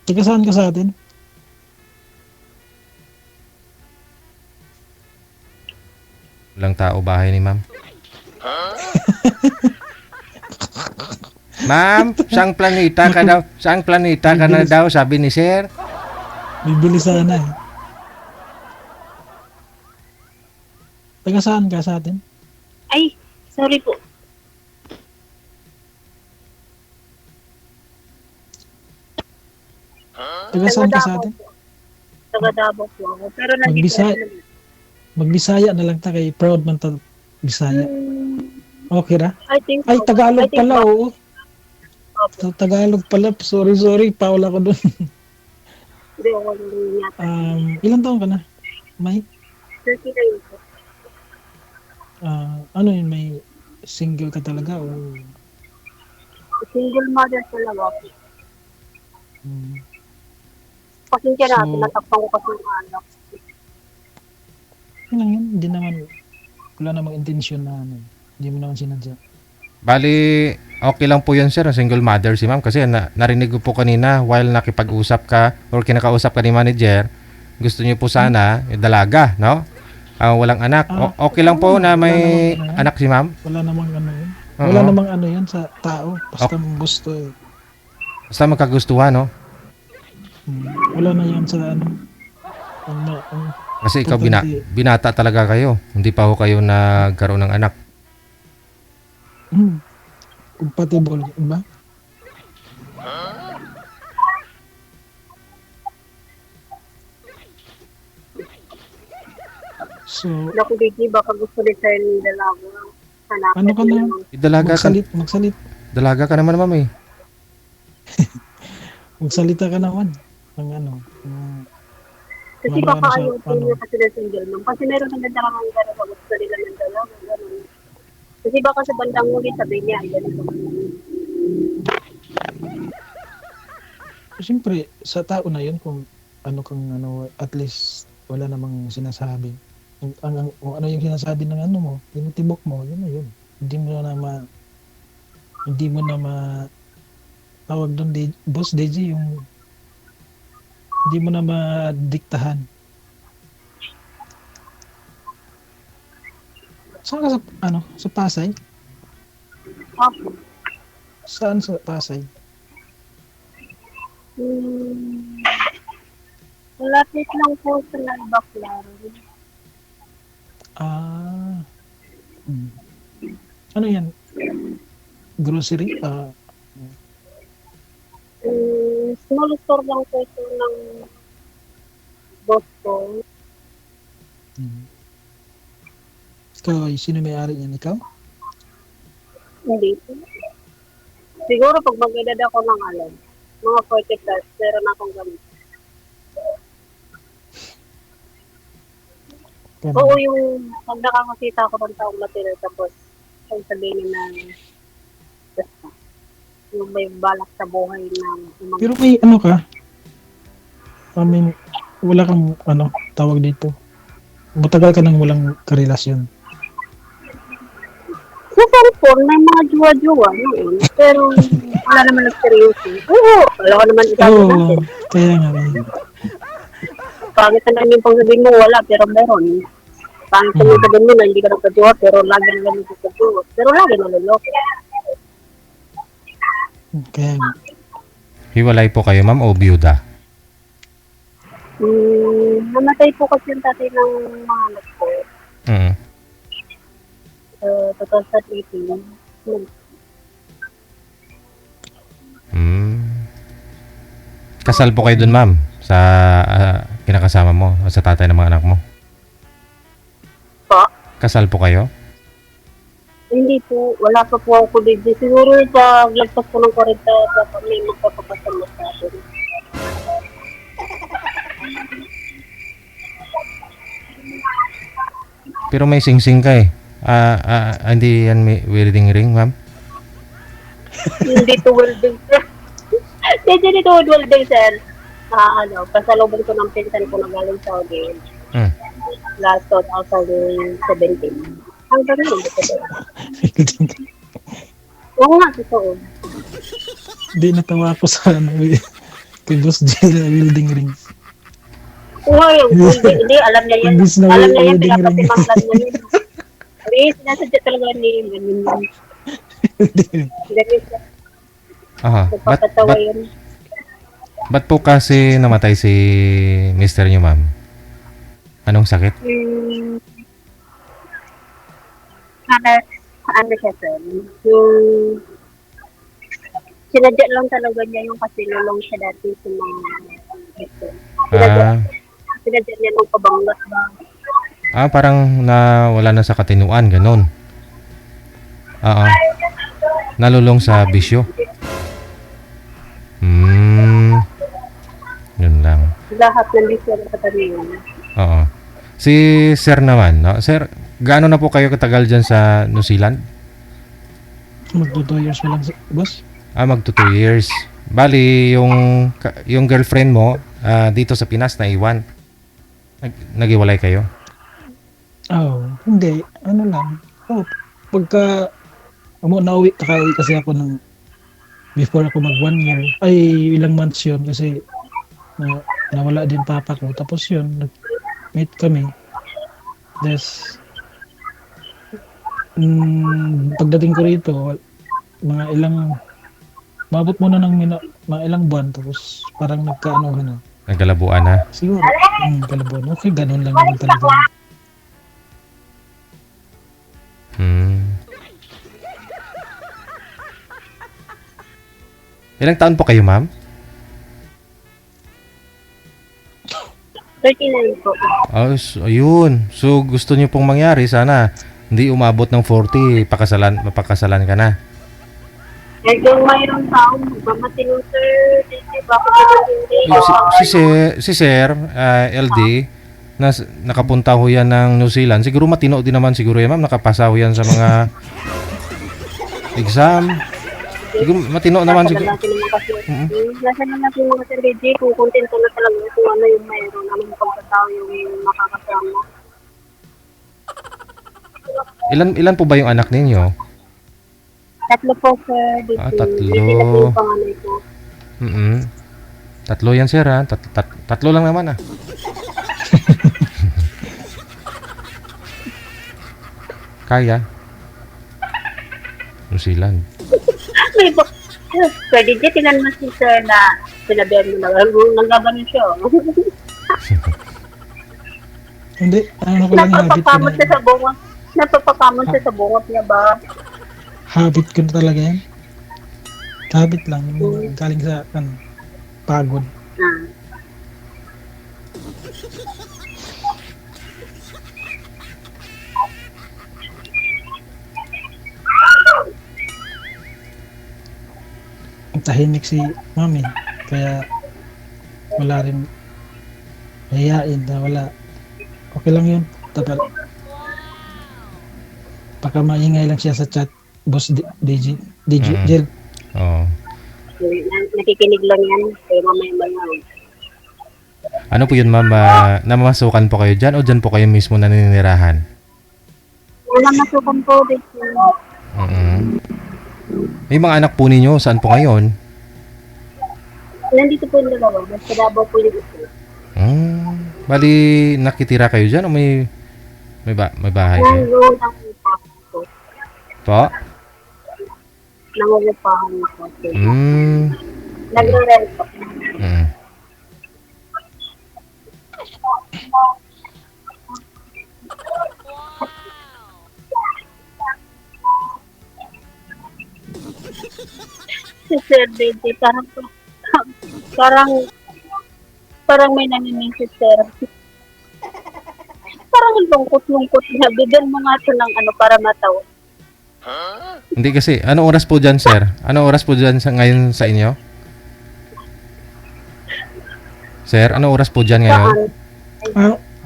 Taga saan ka sa atin? Walang tao bahay ni ma'am. Ma'am, saang planeta ka Naku, daw? Saang planeta ka na bibilis, daw? Sabi ni sir. bibilis sana eh. Taga saan ka sa atin? Ay, sorry po. Taga Taga saan ka sa Davao atin? po. Taga Davao po ako. Pero nandito ako Magbisaya, naman. magbisaya na lang ta kay proud man ta Bisaya. Hmm, Okay ra? I think Ay, so. I Tagalog think pala, ba? oo. Opo. Tagalog pala. Sorry, Paula ko doon. Hindi ako nung yata. Ilan taon ka na? May, 39 po. ano yun, may single ka talaga o Single mother talaga ako. mm, Pasensya na, so, tinatakpan ko kasi yung anak. yun lang yun, hindi naman, wala namang intensyon na ano, hindi mo naman sinadya. Bali, okay lang po yun sir, single mother si ma'am. Kasi narinig ko po kanina while nakipag-usap ka or kinakausap ka ni manager, gusto niyo po sana dalaga, no? Walang anak. Okay lang po na Wala may namang ano yan. anak si ma'am. Wala namang ano yun. Oo. Wala namang ano yun sa tao, basta gusto eh. Basta magkagustuhan, no? Wala na yan sa ano, ang Kasi ikaw importante, binata talaga kayo. Hindi pa ho kayo nagkaroon ng anak. compatible, diba? So, Naku, Vicky, baka gusto ni Sir ng dalaga. Hanapin ano ka na? Dalaga ka, dalaga ka naman ma'am eh. Magsalita ka naman ng ano, Kasi Wala baka na sa ayaw po ano. niya kasi na single mom. Kasi meron ng nagdaramang dalawa gusto nila ng dalawa. Ganun. Kasi baka sa bandang huli sabi niya, ay ganito. siyempre, sa tao na yun, kung ano kang ano, at least wala namang sinasabi. Kung ano yung sinasabi ng ano mo, tinutibok mo, yun na yun. Hindi mo na ma, tawag doon, Boss DJ, yung, hindi mo na madiktahan. Saan ka sa, ano, sa Pasay? Opo. Saan sa Pasay? Malapit lang po sa Nalbaklaro. Ah, hmm. Ano yan? Grocery? Small store lang po ito ng boss ko. Ikaw, sino may-ari yan? Ikaw? Hindi po. Siguro pag mag-edad ako ng alam, mga 40 plus, meron akong gamit. Ganun. Oo, yung pag nakakakita ako ng taong material tapos ang sabihin niya na basta yung may balak sa buhay ng Pero may ano ka? I mean, wala kang ano, tawag dito. Matagal ka nang walang karelasyon. sa cellphone, may mga jowa-jowa noon. Pero wala naman nagseryoso. Oo, wala ka naman itago Oo, natin. kaya nga eh. Pangit na lang yung pang sabihin mo wala, pero meron. Pangit na yung sabihin mo na hindi ka nagkajowa, pero lagi na lang nagkajowa. Pero lagi naluloko. Kaya nga. Hiwalay po kayo ma'am o biyuda? Namatay po kasi yung tatay ng mga anak ko. Mm. 2018. Kasal po kayo dun ma'am sa kinakasama mo sa tatay ng mga anak mo? Pa? Kasal po kayo? Hindi po, wala pa po ako dito. Siguro sa lagpas po ng 40, dapat may magpapapasal na sa atin. Pero may sing-sing ka eh. Hindi yan may wedding ring ma'am? Hindi to welding, sir. Hindi to welding, sir. Pasalubong ko ng pinsan ko na galing Saudi. Mm. Last 2017. Hanggang ngayon, dito. Oo nga, totoo. Hindi natawa ako sa ano eh. Kay Boss Jill na welding ring. Uy, hindi, alam niya yan. Imbis na Alam niya yan, welding ring. pinapatimaklan niya yun. Hindi, sinasadya talaga ni ganyan yun. Ganyan siya, Aha. nagpapatawa yun. Ba't po kasi namatay si mister niyo, ma'am? Anong sakit? Ano siya, sir? Yung sinadya lang talaga niya yung kasi lulong siya dati sa mga ito. Ah, Sinadya niya nung pabanggas ba? parang nawala na sa katinuan, ganun. Oo. Nalulong sa bisyo. Yun lang. Lahat ng bisyo sa kanila. Oo. Si Sir naman, no? Sir, gaano na po kayo katagal dyan sa New Zealand? Magto 2 years pa lang, boss. Magto 2 years. Bali, yung girlfriend mo, dito sa Pinas, naiwan. Nagiwalay kayo? Hindi. Ano lang. Pagka nauwi kasi ako ng before ako mag 1 year, ay ilang months yun kasi nawala din papa ko. Tapos yun, nag-meet kami. Des, pagdating ko rito, mabot muna ng mga ilang buwan, tapos parang nagkaanohan na. Nagkalabuan na? Siguro, kalabuan. Okay, ganun lang naman talaga. Ilang taon po kayo, ma'am? 39 po. Ayun. So, gusto niyo pong mangyari, sana hindi umabot ng 40, mapakasalan ka na. Eh, kung mayroong taong magmamatino, sir, bakit hindi? Si Sir, LD, nakapunta ho yan ng New Zealand. Siguro matino din naman siguro yan, ma'am. Nakapasa ho yan sa mga exam. Siguro matino naman siguro. Nasa na natin mga Sir DJ, kung kontento na talaga kung ano yung mayroon, anong pagkatao yung makakasama. Ilan po ba yung anak ninyo? 3 po, Sir DJ. Tatlo. Hindi na po yung panganay ko. 3 yan, sir, ha? 3 lang naman, ah. Kaya. New Zealand. May po. Sir DJ, tinan mo si Sir na sinabihan mo na, nanggaganon siya. Hindi, ano ko lang habit ko Napapakamot na. siya sa bungot. Napapakamot siya sa bungot niya ba? Habit ko na talaga yan. Habit lang. Galing sa pagod. Ang tahimik si mami. Kaya wala rin hayain na wala. Okay lang yun. Tapos baka maingay lang siya sa chat. Boss DJ Jel. Oo. Nakikinig lang yan. Kaya mamaya. Ano po yun, ma'am? Namasukan po kayo dyan o dyan po kayo mismo naninirahan? Wala masukan po. May mga anak po ninyo, saan po ngayon? Nandito po yung dalawa. Basta Davao po yung ito. Bali, nakitira kayo dyan o may bahay kayo? Nangungupahan po. Po? Nangungupahan po. Nagre-rent po. Si Sir DJ, parang may naninisis si Sir. Parang lungkot-lungkot na. Bigyan mo nga ito ng para matawa. Hindi kasi, anong oras po dyan, sir? Anong oras po dyan ngayon sa inyo? Sir, anong oras po dyan ngayon?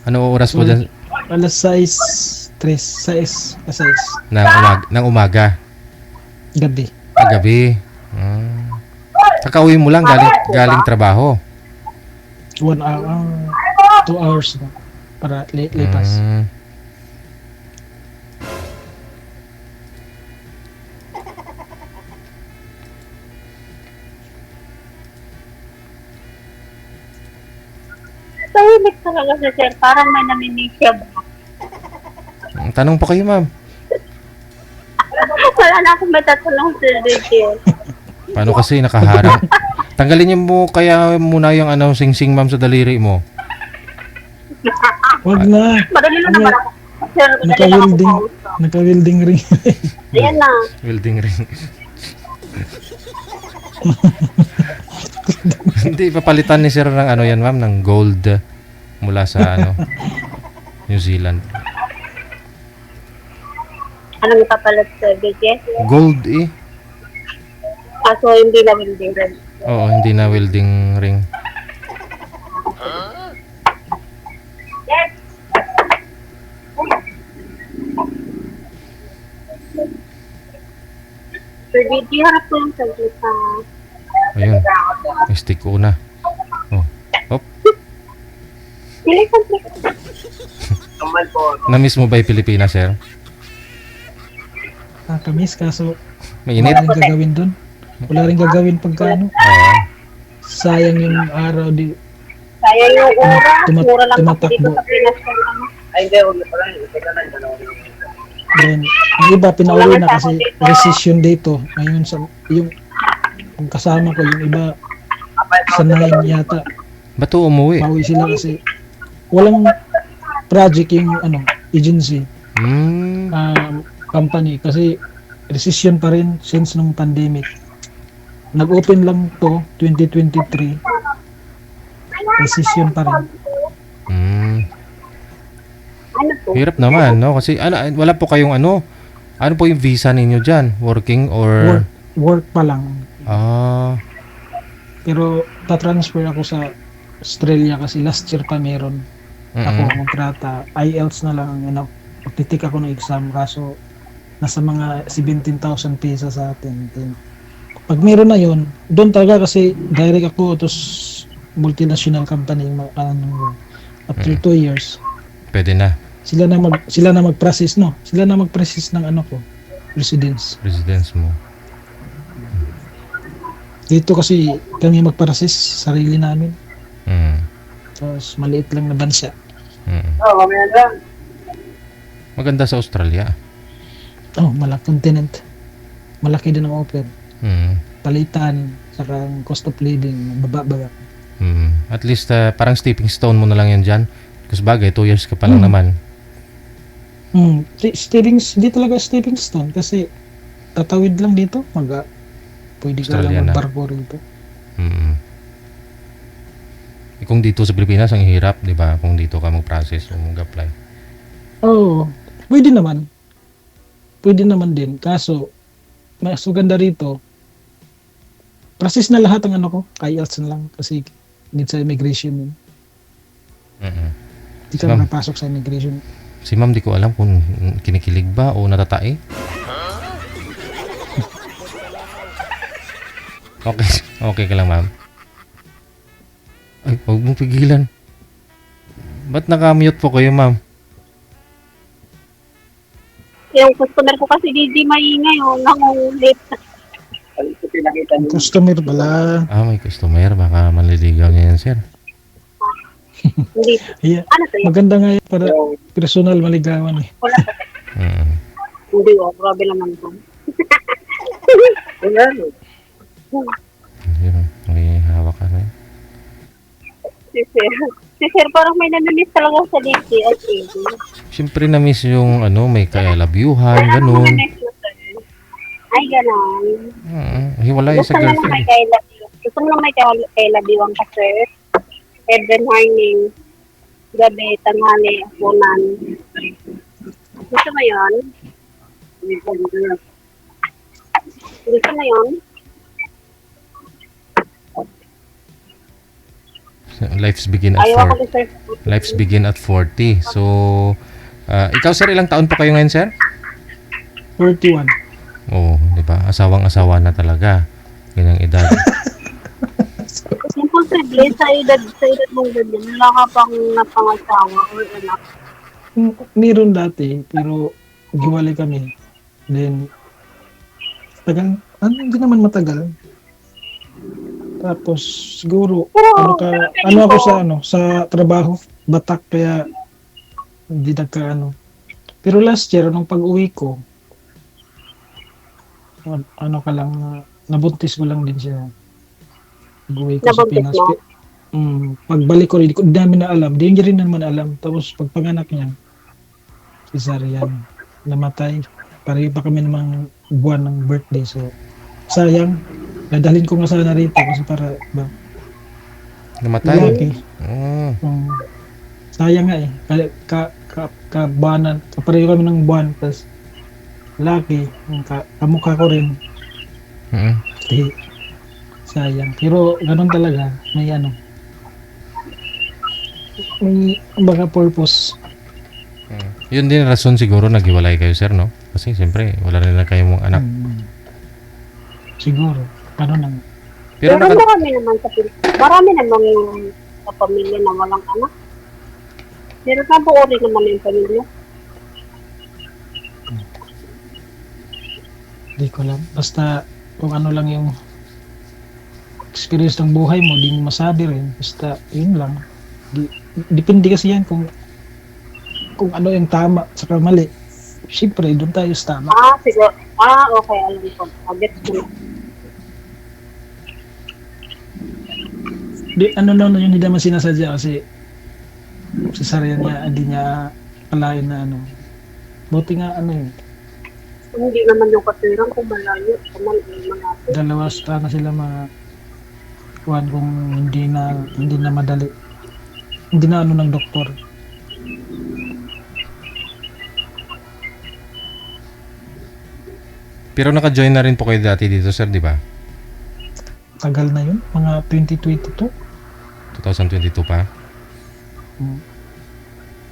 Anong oras po dyan? Alas 6, 3, 6, Ng umaga? gabi. Gabi. Kakauwi mo lang galing trabaho. 1 hour, 2 hours na para lipas. Tahimik talaga si sir. Parang may namimiss siya ba? Tanong po kayo, ma'am. Wala na akong matatanong sir dito. Paano kasi nakaharang? Tanggalin niyo mo kaya muna yung ano, sing-sing ma'am sa daliri mo. Wag na. Madali lang naman ako. Sir, madali lang ako Naka-welding. kausap. Naka-welding ring. Ayan na. Welding ring. Hindi, papalitan ni sir ng ano yan, ma'am, ng gold mula sa ano, New Zealand. Anong ipapalit sir dito? Gold eh. Kaso hindi na welding rin. Oo, hindi na welding ring. Sir, dito harap ko yung saglit sa... Ayun, stick ko na. Oh, hop. Pili saglit. Na-miss mo ba yung Pilipinas, sir? Nakakamiss kaso Mainit? wala rin gagawin doon. Wala rin gagawin pagka ano. Oo. Sayang yung araw di Sayang yung oras. Mura lang kasi tumatakbo. dito sa Pinas yung ano. Ay, hindi. Huwag na pala. Teka lang. Then, yung iba pinauwi na kasi recession dito. Ngayon sa yung kasama ko, yung iba sa 9 yata. Ba't to umuwi? Pauwi sila kasi walang project yung ano, agency, Hmm. company kasi recession pa rin since nung pandemic. Nag-open lang to 2023. Recession pa rin. Hmm. Ano po? Hirap naman, no? Kasi wala po kayong ano po yung visa ninyo dyan? Working or... Work pa lang. Ah, Pero ta-transfer ako sa Australia kasi last year pa meron ako mm-mm. kontrata. IELTS na lang ang ano. Magtitik ako ng exam kaso nasa mga 17,000 pesos sa atin. Then, pag meron na yun, doon talaga kasi direct ako to multinational company after 2 years. Pwede na. Sila na mag-process no. Sila na mag-process ng ano ko, residence. Residence mo. Dito kasi kami mag-process sarili namin. Mm. Tapos maliit lang na bansa. Mm. Oo, mamaya lang. Maganda sa Australia. Oh, malaki continent. Malaki din ang offer. Mm. Palitan, saka ang cost of living, baba. Mm. At least parang stepping stone mo na lang yan dyan. Kasi bagay, 2 years ka pa lang naman. Hindi talaga stepping stone kasi tatawid lang dito, pwede ka Australia lang na. magbarko rito. Mm. Kung dito sa Pilipinas, ang hirap, di ba? Kung dito ka mag-process o mag-apply. Oo, pwede naman. Pwede naman din. Kaso, mas maganda rito, process na lahat ang ano ko, IELTS na lang kasi need sa immigration yun. Mm-mm. Hindi ka Ma'am. makapasok sa immigration. Si ma'am, di ko alam kung kinikilig ba o natatae. Okay, okay ka lang, ma'am. Ay, huwag mong pigilan. Ba't naka-mute po kayo, ma'am? Yung customer ko kasi di maingay. Nangungulit. Ang customer pala. Ah, may customer. Baka manliligaw niya yan, sir. Hindi. Yeah. Ano to yun? Maganda nga yun para personal maligawan eh. Wala pa. Mm. Hindi, grabe naman to. Wala. Yun, may hawak ka na. Si sir, parang may namimiss talaga sa DTS. Siyempre na-miss yung ano, may kailabyuhan, ganun. Ay, ganon. Hiwalay Gusto sa mo lang girlfriend. may gusto mo lang may kailabiwang ka, sir. Every morning, gabi, tanghali, apunan. Gusto mo yun? Gusto mo yun? Lives begin at Ayaw ako 40. ni sir. Lives begin at 40. So, ikaw sir, ilang taon pa kayo ngayon, sir? 41. Oo, di ba? Asawang-asawa na talaga. Ganyang edad. Imposible, sa edad mong ganyan, wala ka pang napangasawa or anak. Meron dati, pero giwalay kami. Then, hindi naman matagal. Tapos siguro Pero, ano ako sa sa trabaho, batak kaya hindi nagka. Pero last year nung pag-uwi ko, ano ka lang nabuntis ko lang din siya. Pag-uwi ko sa nabuntis Pinas. mo. Pagbalik ko rin, di namin na alam. Di rin naman alam. Tapos pagpanganak niya, cesarean, namatay. Pareho pa kami namang buwan ng birthday. So, sayang. Dadalhin ko nga sana rito kasi para ba, Namatay. lalaki. Mm. Sayang nga eh. Kabanan. Pareho kami ng buwan. Tapos, lalaki. Kamukha ko rin. Mm. Eh, sayang. Pero, ganun talaga. May baka purpose. Yun din rason siguro naghiwalay kayo, sir, no? Kasi siyempre, wala rin na kayong anak. Siguro. Ganun lang. Pero Pero marami naman marami naman sa pamilya na walang anak. Pero nabuo rin naman yung pamilya. Di ko lang. Basta kung ano lang yung experience ng buhay mo, di mo masabi rin. Basta yun lang. Depende kasi yan kung ano yung tama saka mali. Siyempre, doon tayo sa tama. Siguro. Okay, alam ko. Gets ko na. Yun, hindi naman sinasadya kasi cesarean niya, hindi niya kalain na Buti nga Hindi naman yung katuwiran kung malayo. Kaman ay malapit. dalawa sana sila kuhan kung hindi na madali. Hindi na ng doktor. Pero naka-join na rin po kayo dati dito, sir, di ba? Tagal na yun, mga 2022. 2022 pa.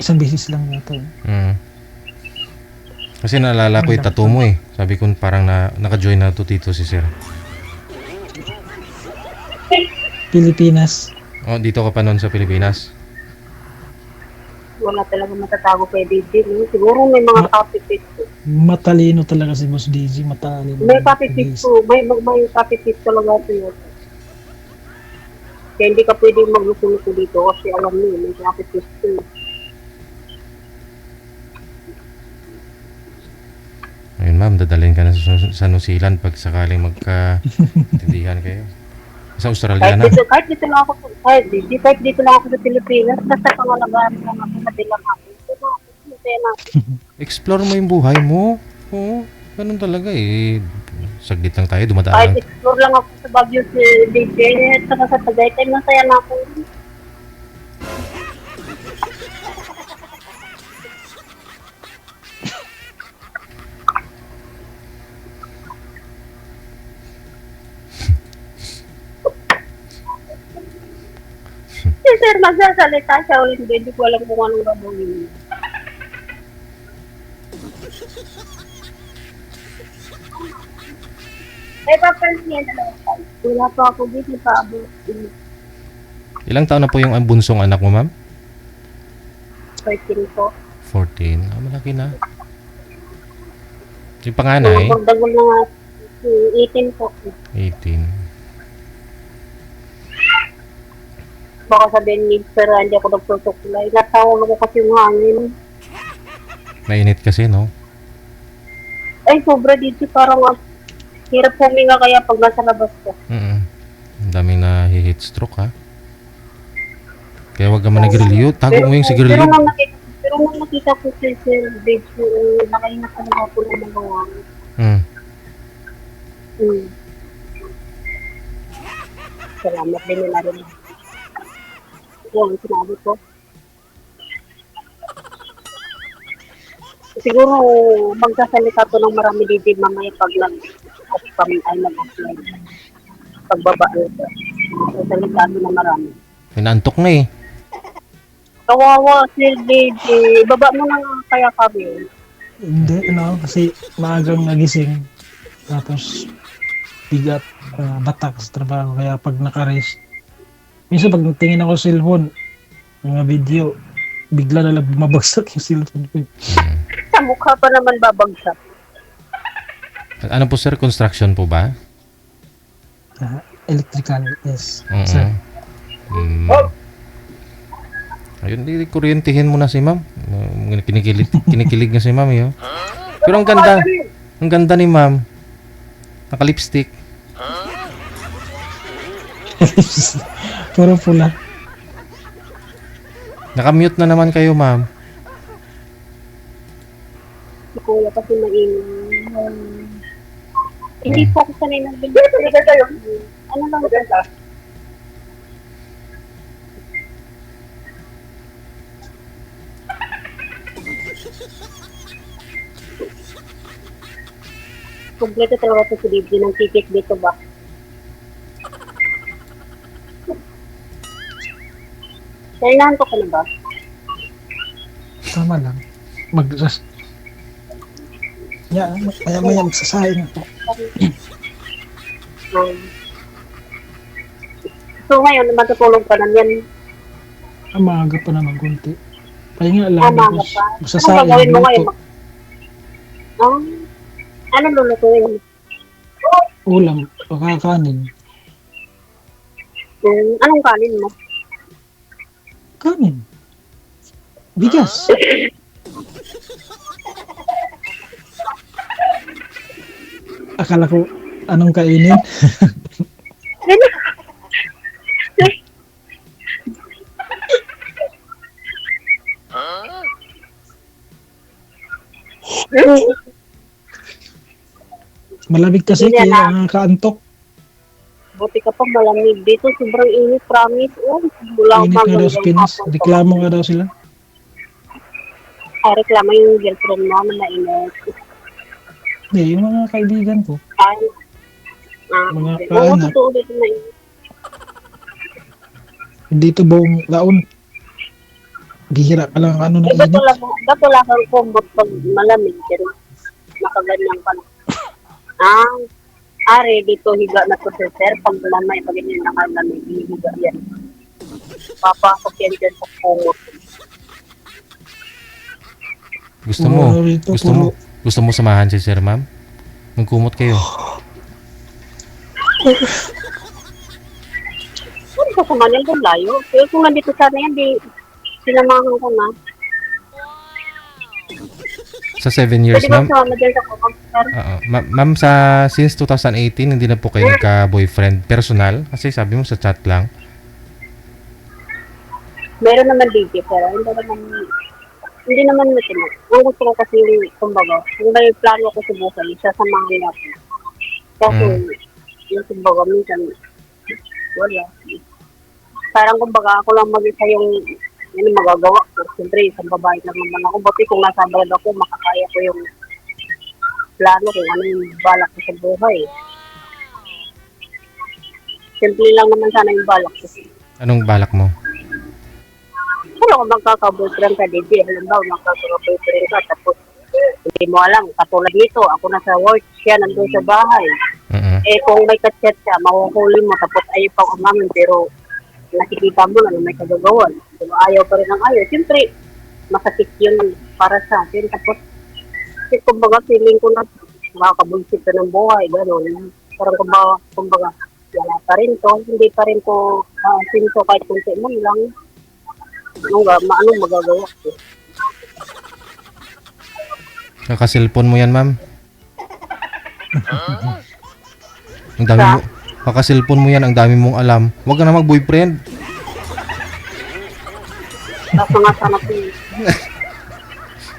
Isang beses lang yata yun. Kasi naalala ko yung tattoo mo eh. Sabi ko parang naka-join na to dito si sir. Pilipinas. Oh, dito ka pa noon sa Pilipinas. Wala talaga matatago kay DJ. No? Siguro may mga copy-paste. Matalino talaga si Boss DG. Matalino. May copy-paste po. May copy-paste talaga ito yun. Kaya hindi ka pwedeng magluto dito kasi alam niyo, may copy-paste po. Ayun ma'am, dadalhin ka na sa New Zealand pag sakaling magka-tindihan kayo. Sa Australia na. Kahit dito lang ako sa Pilipinas, basta pangalagaan lang ako sa bilang ako. Explore mo yung buhay mo. Oo, ganun talaga eh. Saglit lang tayo, Kahit dumadaan. explore lang ako sa Baguio si DJ, at saka sa Tagaytay, masaya na ako. Si sir, magsasalita siya o hindi ko alam kung anong gagawin. May papansin niya na lang. Wala pa ako dito pa abot. Ilang taon na po yung bunsong anak mo ma'am? 13 po. 14. Malaki na. Yung panganay? Magdagol na nga. 18 po. 18. Baka sabihin ni Sir, hindi ako nagtutuklay. Natawag ako kasi yung hangin. Mainit kasi, no? Ay, sobra dito. Parang hirap huminga kaya pag nasa labas ko. Ang daming na heat stroke, ha? Kaya wag ka man nag-relieve. Tago mo yung sigarilyo. Pero nung nakita ko si Sir Dave, nakaingat talaga ako ng mga hangin. Salamat din nila rin. Yan, sinabi ko. Siguro, magsasalita to ng marami dito mamaya pag nag-apply. Pagbaba ito. Magsasalita to ng marami. Pinantok na eh. Kawawa, Sir DJ. Baba mo na kaya kami. Hindi, kasi maagang nagising. Tapos, bigat, batak sa trabaho. Kaya pag naka-rest, minsan pag tingin ako sa cellphone, mga video, bigla na lang bumabagsak yung cellphone ko. Sa mukha pa naman babagsak. Ano po sir, construction po ba? electrical, yes. Mm-mm. Sir. Mm. Ayun, di kuryentihin mo na si ma'am. Kinikilig na si ma'am yun. Pero ang ganda ni ma'am. Naka-lipstick. Puro pula. Naka-mute na naman kayo ma'am. Si Kuya kasi mainom. Hindi po ako sanay ng bilis. Ano lang ito? Kompleto talaga ito si Libby ng ticket dito ba? Kailangan ko ka na ba? Tama lang. Maya magsasahin ako. Um, so ngayon, matutulog pa na yan. Maaga pa naman kunti. Pahinga lang. Maaga Tapos pa. magsasahin. Ano gagawin mo ngayon? luto, Ano lulutuin? Ulam. Kakanin. Anong kanin mo? Kanin. Bigas. Akala ko anong kainin. Malamig kasi Hindi kaya na. nakakaantok. Buti ka pa malamig dito. Sobrang init, promise. Wala Init nga daw sa Pinas. Reklamo nga daw sila. Reklamo yung girlfriend mo na mainit. Hindi, yung mga kaibigan ko. Ay. Mga Oo, kaanak. totoo dito na init. Dito buong laon. Bihira ka lang ano na Ba't init. wala kang kumbot pag malamig? Pero nakaganyan ka na. Are, dito higa na to sir. Pag lamay, pag ganyan nakalamig, higa yan. Papasok yan dyan sa kumot. Gusto mo? Puro rito, Gusto mo? Gusto mo samahan si sir ma'am? Magkumot kayo. Ano ka sa Manila doon layo? Pero kung nandito sana yan, di sinamahan ko na. Sa 7 years Pwede ba ma'am? sumama dyan sa kumot, sir? Oo. Ma'am, since 2018, hindi na po kayo nagka-boyfriend personal? Kasi sabi mo sa chat lang. Meron naman DJ, pero hindi naman matinag. Ang gusto ko kasi yung, kumbaga, yung may plano ko sa buhay, sasamahan niya ako. Kasi, yung kumbaga, minsan, wala. Parang kumbaga, ako lang mag-isa yung magagawa ko. Siyempre, isang babae lang naman ako. Buti kung nasa abroad ako, makakaya ko yung plano kung ano yung balak ko sa buhay. Simple lang naman sana yung balak ko. Anong balak mo? Pero kung magkaka-boyfriend ka, DJ, halimbawa magkaka-boyfriend ka, tapos hindi mo alam, katulad nito, ako nasa work, siya nandun sa bahay. Eh kung may kachat siya, mahuhuli mo, tapos ayaw pang umamin, pero nakikita mo na may kagagawan. Pero ayaw pa rin ang ayaw. Siyempre, masakit yun para sa akin. Tapos, kumbaga, feeling ko na makakabulsit ka ng buhay, gano'n. Parang kumbaga, wala pa rin to, hindi pa rin to sinto kahit kunti man lang. Anong magagawa ko? Kakasilpon mo yan, ma'am. Ang dami mo. Kakasilpon mo yan, ang dami mong alam. Huwag ka na mag-boyfriend. Kaso nga sana po,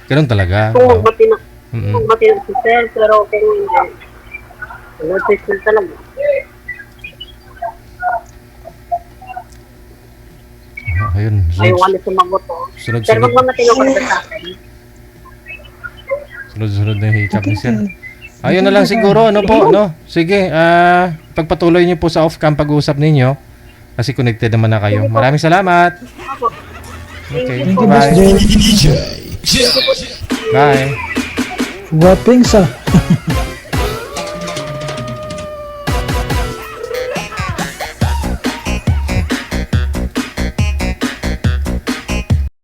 Ganun talaga. kung magbati na, Mm-mm. kung magbati na si Sir, pero okay mo hindi. Nag-treatment talaga. Ayun. Ayaw nga na sumagot to. Pero Sunod-sunod. wag mo matinong ka sa akin. Sunod-sunod na yung hiccup ni sir. Ayun na lang siguro, ano po, no? Sige, pagpatuloy niyo po sa off-cam pag-uusap ninyo. Kasi connected naman na kayo. Maraming salamat. Ako. Okay, Thank you, Boss bye. Jay. Bye. Guwaping sa.